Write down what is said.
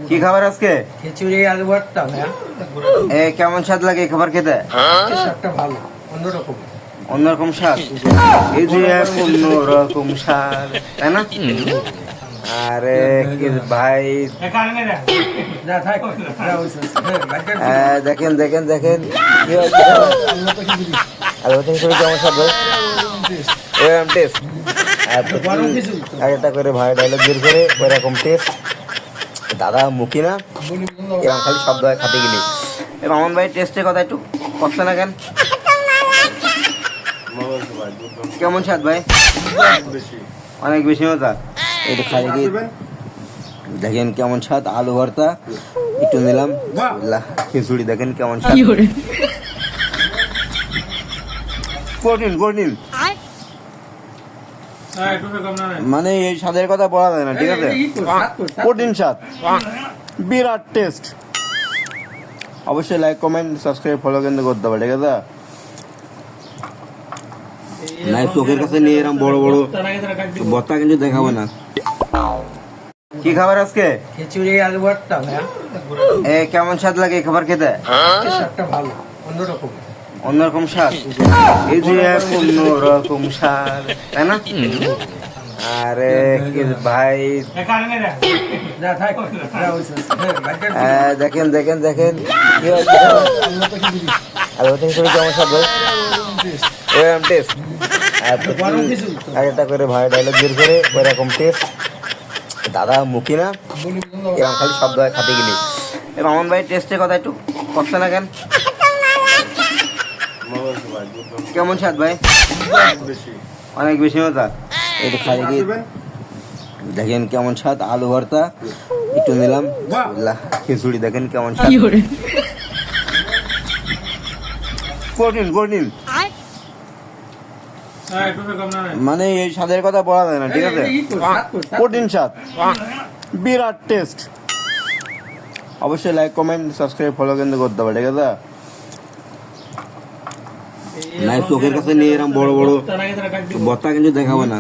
কি খাবার আজকে? খিচুড়ি আলু ভর্তা ভাইয়া। কেমন স্বাদ লাগে এই খাবার খেতে? স্বাদটা ভালো, অন্যরকম। অন্যরকম স্বাদ, এই যে এক অন্যরকম স্বাদ, তাই না? আরে ভাই দেখেন দেখেন দেখেন কি হচ্ছে আলু ভর্তা খিচুড়ি কেমন স্বাদ ভাই? ওরকম টেস্ট একটা করে ভাই ডায়লগ বের করে ওইরকম টেস্ট দাদা মুখি না এরকম খালি শব্দ হয় খাতে গেলি। মামুন ভাই টেস্টের কথা একটু কষ্ট না কেন? কেমন স্বাদ ভাই? অনেক বেশি মজা। একটু খাই গিয়ে দেখেন কেমন স্বাদ। আলু ভর্তা একটু নিলাম, খিচুড়ি দেখেন কেমন স্বাদ। প্রোটিন প্রোটিন মানে এই স্বাদের কথা বলা যায় না, ঠিক আছে? প্রোটিন স্বাদ, বিরাট টেস্ট। অবশ্যই লাইক কমেন্ট সাবস্ক্রাইব ফলো কিন্তু করতে হবে, ঠিক আছে? নাই চোখের কাছে নিয়ে এরকম বড় বড় ভর্তা কিন্তু দেখাবো না। কি খাবার আজকে? খিচুড়ি আলু ভর্তা ভাইয়া। কেমন স্বাদ লাগে এই খাবার খেতে? স্বাদটা ভালো, অন্যরকম। অন্যরকম স্বাদ, এই যে এক অন্যরকম স্বাদ, তাই না? আরে ভাই দেখেন দেখেন দেখেন কি হচ্ছে আলু ভর্তা খিচুড়ি কেমন স্বাদ ভাই? ওরকম টেস্ট একটা করে ভাই ডায়লগ বের করে ওইরকম টেস্ট দাদা মুখি না এরকম খালি শব্দ হয় খাতে গেলি। মামুন ভাই টেস্টের কথা একটু কষ্ট না কেন? কেমন স্বাদ ভাই? অনেক বেশি মজা। একটু খাই গিয়ে দেখেন কেমন স্বাদ। আলু ভর্তা একটু নিলাম, খিচুড়ি দেখেন কেমন স্বাদ। প্রোটিন প্রোটিন মানে এই স্বাদের কথা বলা যায় না, ঠিক আছে? প্রোটিন স্বাদ, বিরাট টেস্ট। অবশ্যই লাইক কমেন্ট সাবস্ক্রাইব ফলো কিন্তু করতে হবে, ঠিক আছে? নাই চোখের কাছে নিয়ে এরকম বড় বড় ভর্তা কিন্তু দেখাবো না।